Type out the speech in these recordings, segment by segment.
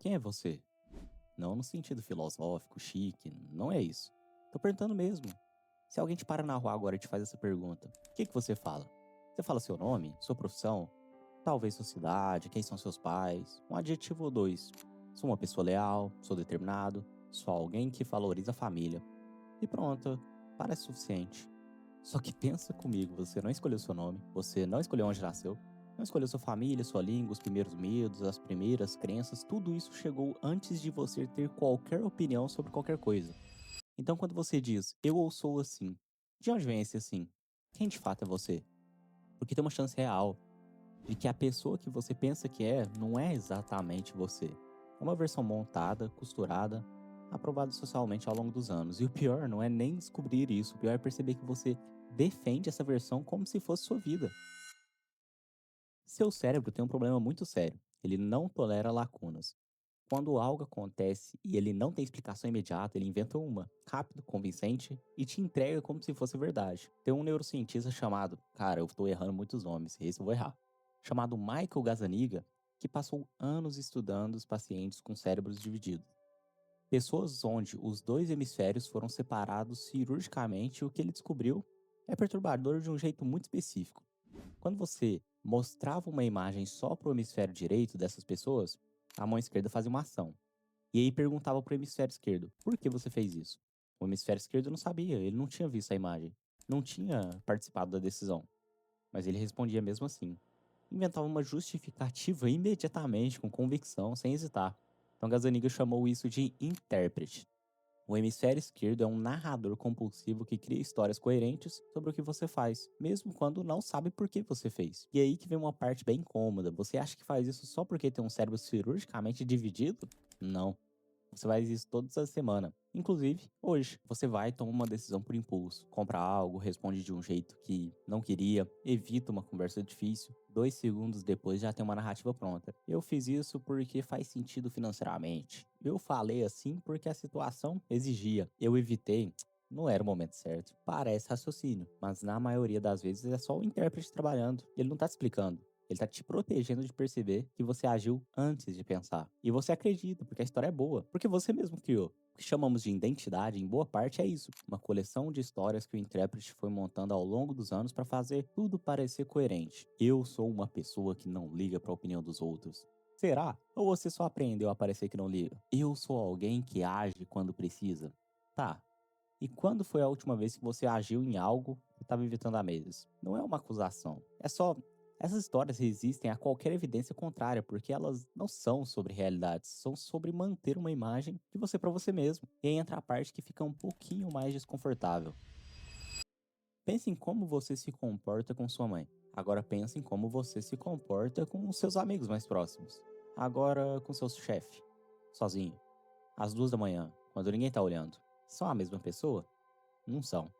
Quem é você? Não no sentido filosófico, chique, não é isso. Tô perguntando mesmo. Se alguém te para na rua agora e te faz essa pergunta, o que você fala? Você fala seu nome, sua profissão, talvez sua cidade, quem são seus pais, um adjetivo ou dois. Sou uma pessoa leal, sou determinado, sou alguém que valoriza a família. E pronto, parece suficiente. Só que pensa comigo, você não escolheu seu nome, você não escolheu onde nasceu, não escolheu sua família, sua língua, os primeiros medos, as primeiras crenças, tudo isso chegou antes de você ter qualquer opinião sobre qualquer coisa. Então quando você diz, eu ou sou assim, de onde vem esse assim? Quem de fato é você? Porque tem uma chance real de que a pessoa que você pensa que é, não é exatamente você. É uma versão montada, costurada, aprovada socialmente ao longo dos anos. E o pior não é nem descobrir isso, o pior é perceber que você defende essa versão como se fosse sua vida. Seu cérebro tem um problema muito sério. Ele não tolera lacunas. Quando algo acontece e ele não tem explicação imediata, ele inventa uma, rápido, convincente, e te entrega como se fosse verdade. Tem um neurocientista chamado, cara, eu tô errando muitos nomes, esse eu vou errar, chamado Michael Gazzaniga, que passou anos estudando os pacientes com cérebros divididos. Pessoas onde os dois hemisférios foram separados cirurgicamente e o que ele descobriu é perturbador de um jeito muito específico. Quando você mostrava uma imagem só para o hemisfério direito dessas pessoas, a mão esquerda fazia uma ação. E aí perguntava para o hemisfério esquerdo, por que você fez isso? O hemisfério esquerdo não sabia, ele não tinha visto a imagem, não tinha participado da decisão. Mas ele respondia mesmo assim. Inventava uma justificativa imediatamente, com convicção, sem hesitar. Então Gazzaniga chamou isso de intérprete. O hemisfério esquerdo é um narrador compulsivo que cria histórias coerentes sobre o que você faz, mesmo quando não sabe por que você fez. E aí que vem uma parte bem incômoda. Você acha que faz isso só porque tem um cérebro cirurgicamente dividido? Não. Você faz isso toda semana. Inclusive, hoje, você vai e toma uma decisão por impulso. Compra algo, responde de um jeito que não queria, evita uma conversa difícil. 2 segundos depois já tem uma narrativa pronta. Eu fiz isso porque faz sentido financeiramente. Eu falei assim porque a situação exigia. Eu evitei. Não era o momento certo. Parece raciocínio, mas na maioria das vezes é só o intérprete trabalhando. Ele não tá te explicando. Ele tá te protegendo de perceber que você agiu antes de pensar. E você acredita, porque a história é boa, porque você mesmo criou. O que chamamos de identidade, em boa parte, é isso. Uma coleção de histórias que o intérprete foi montando ao longo dos anos para fazer tudo parecer coerente. Eu sou uma pessoa que não liga para a opinião dos outros. Será? Ou você só aprendeu a parecer que não liga? Eu sou alguém que age quando precisa. Tá. E quando foi a última vez que você agiu em algo que estava evitando há meses? Não é uma acusação. É só essas histórias resistem a qualquer evidência contrária, porque elas não são sobre realidades, são sobre manter uma imagem de você para você mesmo. E aí entra a parte que fica um pouquinho mais desconfortável. Pense em como você se comporta com sua mãe. Agora pense em como você se comporta com os seus amigos mais próximos. Agora com seu chefe, sozinho, às 2 da manhã, quando ninguém tá olhando. São a mesma pessoa? Não são.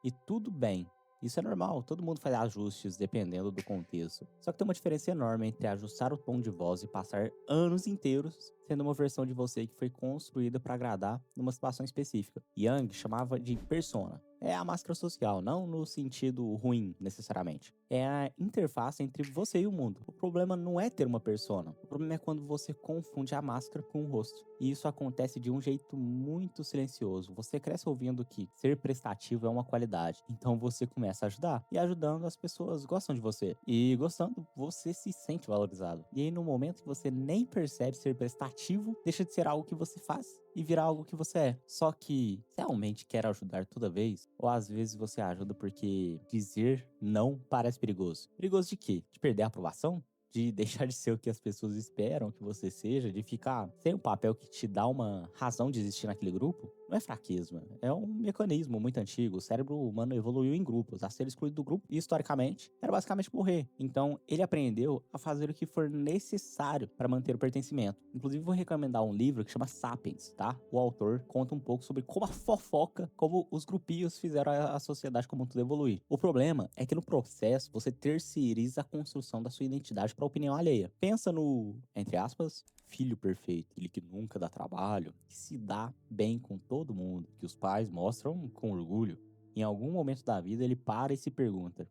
E tudo bem. Isso é normal, todo mundo faz ajustes dependendo do contexto. Só que tem uma diferença enorme entre ajustar o tom de voz e passar anos inteiros sendo uma versão de você que foi construída para agradar numa situação específica. Young chamava de persona. É a máscara social, não no sentido ruim, necessariamente. É a interface entre você e o mundo. O problema não é ter uma persona. O problema é quando você confunde a máscara com o rosto. E isso acontece de um jeito muito silencioso. Você cresce ouvindo que ser prestativo é uma qualidade. Então você começa a ajudar. E ajudando, as pessoas gostam de você. E gostando, você se sente valorizado. E aí, no momento que você nem percebe ser prestativo, deixa de ser algo que você faz e virar algo que você é. Só que você realmente quer ajudar toda vez? Ou às vezes você ajuda porque dizer não parece perigoso? Perigoso de quê? De perder a aprovação? De deixar de ser o que as pessoas esperam que você seja? De ficar sem um papel que te dá uma razão de existir naquele grupo? Não é fraqueza, é um mecanismo muito antigo. O cérebro humano evoluiu em grupos. A ser excluído do grupo, historicamente, era basicamente morrer. Então, ele aprendeu a fazer o que for necessário para manter o pertencimento. Inclusive, vou recomendar um livro que chama Sapiens, tá? O autor conta um pouco sobre como a fofoca, como os grupinhos fizeram a sociedade como um todo evoluir. O problema é que no processo, você terceiriza a construção da sua identidade para a opinião alheia. Pensa no, entre aspas, filho perfeito, aquele que nunca dá trabalho, que se dá bem com todo mundo, que os pais mostram com orgulho. Em algum momento da vida ele para e se pergunta: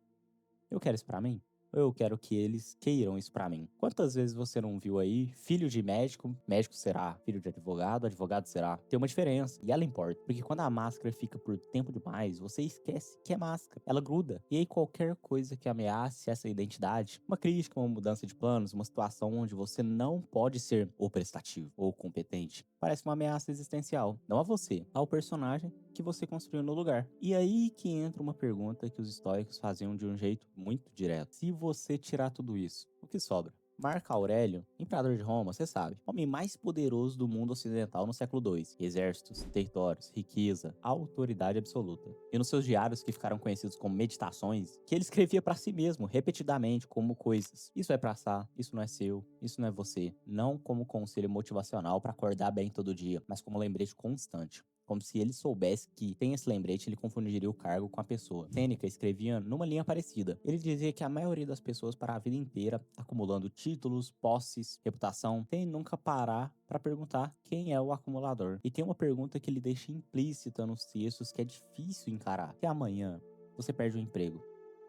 eu quero isso pra mim? ou eu quero que eles queiram isso pra mim? Quantas vezes você não viu aí, filho de médico, médico será, filho de advogado, advogado será? Tem uma diferença, e ela importa, porque quando a máscara fica por tempo demais, você esquece que é máscara, ela gruda, e aí qualquer coisa que ameace essa identidade, uma crítica, uma mudança de planos, uma situação onde você não pode ser ou prestativo ou competente, parece uma ameaça existencial, não a você, ao personagem que você construiu no lugar. E aí que entra uma pergunta que os estoicos faziam de um jeito muito direto. Se você tirar tudo isso, o que sobra? Marco Aurélio, imperador de Roma, você sabe, homem mais poderoso do mundo ocidental no século II. Exércitos, territórios, riqueza, autoridade absoluta. E nos seus diários, que ficaram conhecidos como meditações, que ele escrevia pra si mesmo, repetidamente, como coisas. Isso é passar, isso não é seu, isso não é você. Não como conselho motivacional pra acordar bem todo dia, mas como lembrete constante. Como se ele soubesse que, sem esse lembrete, ele confundiria o cargo com a pessoa. Sêneca escrevia numa linha parecida. Ele dizia que a maioria das pessoas para a vida inteira acumulando títulos, posses, reputação, sem nunca parar para perguntar quem é o acumulador. E tem uma pergunta que ele deixa implícita nos textos que é difícil encarar. Se amanhã você perde o emprego,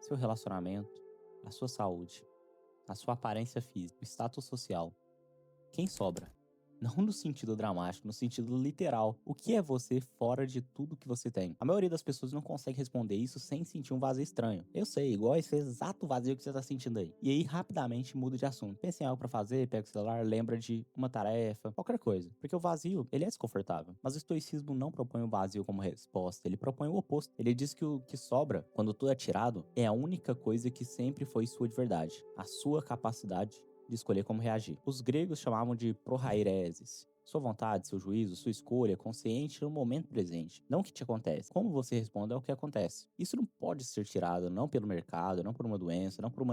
seu relacionamento, a sua saúde, a sua aparência física, o status social, quem sobra? Não no sentido dramático, no sentido literal. O que é você fora de tudo que você tem? A maioria das pessoas não consegue responder isso sem sentir um vazio estranho. Eu sei, igual esse exato vazio que você tá sentindo aí. E aí, rapidamente, muda de assunto. Pensa em algo pra fazer, pega o celular, lembra de uma tarefa, qualquer coisa. Porque o vazio, ele é desconfortável. Mas o estoicismo não propõe o vazio como resposta, ele propõe o oposto. Ele diz que o que sobra, quando tudo é tirado, é a única coisa que sempre foi sua de verdade. A sua capacidade de escolher como reagir. Os gregos chamavam de prohaireses. Sua vontade, seu juízo, sua escolha consciente no momento presente. Não o que te acontece. Como você responde é o que acontece. Isso não pode ser tirado não pelo mercado, não por uma doença, não por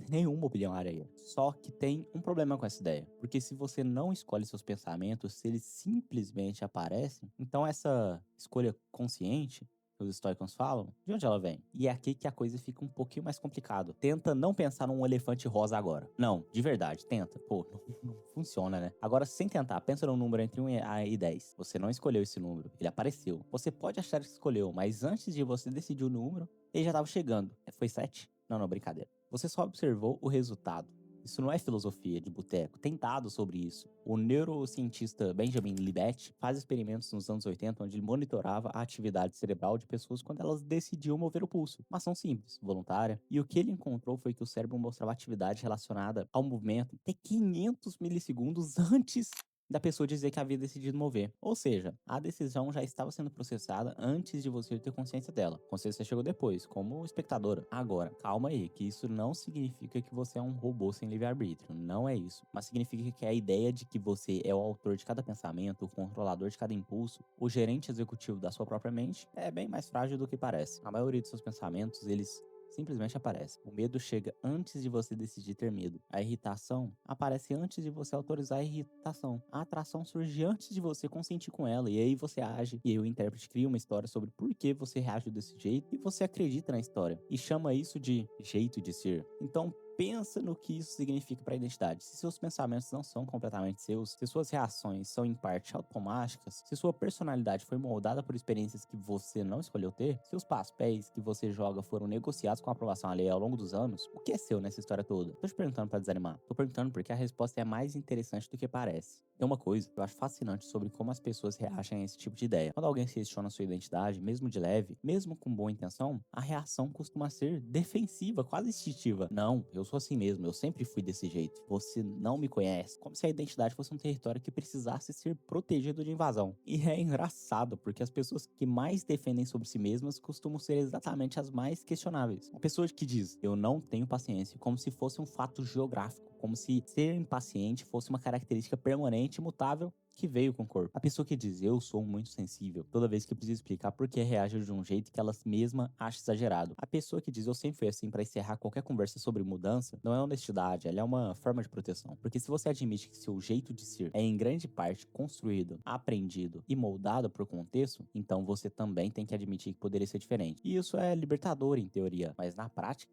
nenhuma opinião alheia. Só que tem um problema com essa ideia. Porque se você não escolhe seus pensamentos, se eles simplesmente aparecem, então essa escolha consciente que os estoicos falam, de onde ela vem? E é aqui que a coisa fica um pouquinho mais complicado. Tenta não pensar num elefante rosa agora. Não, de verdade, tenta. Pô, não funciona, né? Agora, sem tentar, pensa num número entre 1 e 10. Você não escolheu esse número, ele apareceu. Você pode achar que escolheu, mas antes de você decidir o número, ele já estava chegando. Foi 7? Não, não, brincadeira. Você só observou o resultado. Isso não é filosofia de boteco, tem dados sobre isso. O neurocientista Benjamin Libet faz experimentos nos anos 80 onde ele monitorava a atividade cerebral de pessoas quando elas decidiam mover o pulso. Uma ação simples, voluntária. E o que ele encontrou foi que o cérebro mostrava atividade relacionada ao movimento até 500 milissegundos antes da pessoa dizer que havia decidido mover. Ou seja, a decisão já estava sendo processada antes de você ter consciência dela. A consciência chegou depois, como espectadora. Agora, calma aí, que isso não significa que você é um robô sem livre-arbítrio. Não é isso. Mas significa que a ideia de que você é o autor de cada pensamento, o controlador de cada impulso, o gerente executivo da sua própria mente, é bem mais frágil do que parece. A maioria dos seus pensamentos, eles simplesmente aparece. O medo chega antes de você decidir ter medo. A irritação aparece antes de você autorizar a irritação. A atração surge antes de você consentir com ela. E aí você age. E aí o intérprete cria uma história sobre por que você reage desse jeito. E você acredita na história. E chama isso de jeito de ser. Então, pensa no que isso significa para a identidade. Se seus pensamentos não são completamente seus, se suas reações são em parte automáticas, se sua personalidade foi moldada por experiências que você não escolheu ter, se os papéis que você joga foram negociados com a aprovação alheia ao longo dos anos, o que é seu nessa história toda? Tô te perguntando para desanimar. Tô perguntando porque a resposta é mais interessante do que parece. Tem uma coisa que eu acho fascinante sobre como as pessoas reagem a esse tipo de ideia. Quando alguém se questiona sua identidade, mesmo de leve, mesmo com boa intenção, a reação costuma ser defensiva, quase instintiva. Não, eu sou assim mesmo, eu sempre fui desse jeito. Você não me conhece. Como se a identidade fosse um território que precisasse ser protegido de invasão. E é engraçado, porque as pessoas que mais defendem sobre si mesmas costumam ser exatamente as mais questionáveis. A pessoa que diz, eu não tenho paciência, como se fosse um fato geográfico. Como se ser impaciente fosse uma característica permanente e imutável que veio com o corpo. A pessoa que diz, eu sou muito sensível, toda vez que precisa explicar por que reage de um jeito que ela mesma acha exagerado. A pessoa que diz, eu sempre fui assim, para encerrar qualquer conversa sobre mudança, não é honestidade, ela é uma forma de proteção. Porque se você admite que seu jeito de ser é em grande parte construído, aprendido e moldado por contexto, então você também tem que admitir que poderia ser diferente. E isso é libertador em teoria, mas na prática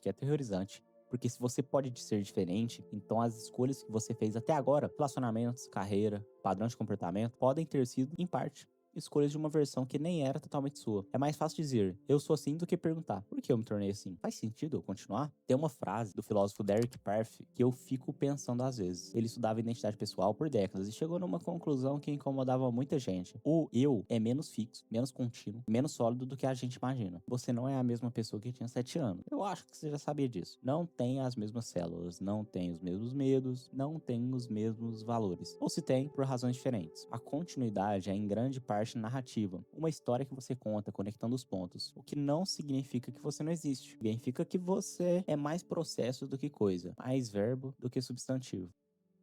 é aterrorizante. Porque se você pode ser diferente, então as escolhas que você fez até agora, relacionamentos, carreira, padrão de comportamento, podem ter sido, em parte, escolhas de uma versão que nem era totalmente sua. É mais fácil dizer, eu sou assim, do que perguntar, por que eu me tornei assim? Faz sentido eu continuar? Tem uma frase do filósofo Derek Parfit que eu fico pensando às vezes. Ele estudava identidade pessoal por décadas e chegou numa conclusão que incomodava muita gente. O eu é menos fixo, menos contínuo, menos sólido do que a gente imagina. Você não é a mesma pessoa que tinha 7 anos. Eu acho que você já sabia disso. Não tem as mesmas células, não tem os mesmos medos, não tem os mesmos valores. Ou se tem, por razões diferentes. A continuidade é em grande parte narrativa. Uma história que você conta conectando os pontos. O que não significa que você não existe. Significa que você é mais processo do que coisa, mais verbo do que substantivo.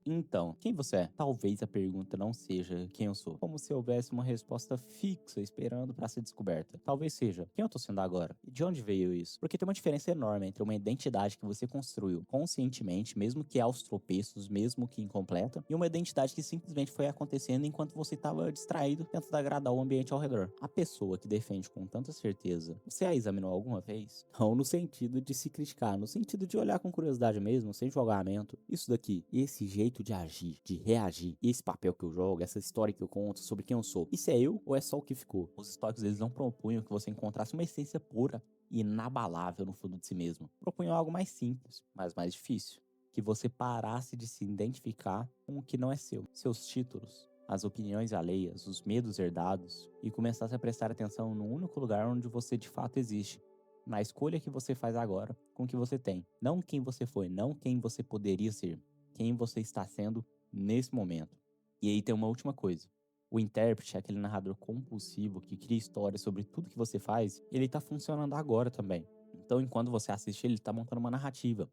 Então, quem você é? Talvez a pergunta não seja quem eu sou, como se houvesse uma resposta fixa esperando para ser descoberta. Talvez seja quem eu tô sendo agora e de onde veio isso. Porque tem uma diferença enorme entre uma identidade que você construiu conscientemente, mesmo que aos tropeços, mesmo que incompleta, e uma identidade que simplesmente foi acontecendo enquanto você estava distraído tentando agradar o ambiente ao redor. A pessoa que defende com tanta certeza, você a examinou alguma vez? Não no sentido de se criticar, no sentido de olhar com curiosidade mesmo, sem julgamento. Isso daqui, esse jeito de agir, de reagir, esse papel que eu jogo, essa história que eu conto sobre quem eu sou, isso é eu ou é só o que ficou? Os estoicos, eles não propunham que você encontrasse uma essência pura e inabalável no fundo de si mesmo. Propunham algo mais simples, mas mais difícil. Que você parasse de se identificar com o que não é seu. Seus títulos, as opiniões alheias, os medos herdados, e começasse a prestar atenção no único lugar onde você de fato existe. Na escolha que você faz agora com o que você tem. Não quem você foi, não quem você poderia ser. Quem você está sendo nesse momento. E aí tem uma última coisa. O intérprete, aquele narrador compulsivo que cria histórias sobre tudo que você faz, ele tá funcionando agora também. Então, enquanto você assiste, ele tá montando uma narrativa.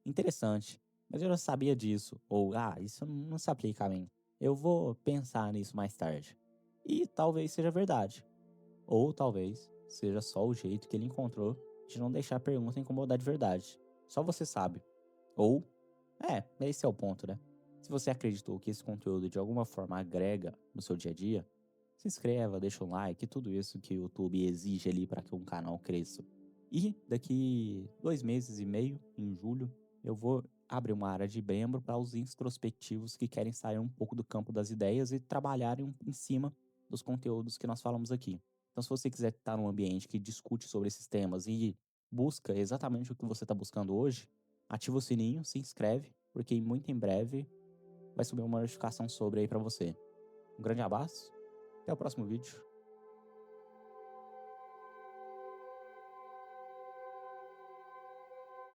Interessante, mas eu já sabia disso. Ou, isso não se aplica a mim. Eu vou pensar nisso mais tarde. E talvez seja verdade. Ou talvez seja só o jeito que ele encontrou de não deixar a pergunta incomodar de verdade. Só você sabe. Ou, esse é o ponto, né? Se você acreditou que esse conteúdo de alguma forma agrega no seu dia a dia, se inscreva, deixa um like, tudo isso que o YouTube exige ali para que um canal cresça. E daqui 2 meses e meio, em julho, eu vou abrir uma área de membro para os introspectivos que querem sair um pouco do campo das ideias e trabalharem em cima dos conteúdos que nós falamos aqui. Então, se você quiser estar num ambiente que discute sobre esses temas e busca exatamente o que você está buscando hoje, ativa o sininho, se inscreve, porque muito em breve vai subir uma notificação sobre aí para você. Um grande abraço, até o próximo vídeo.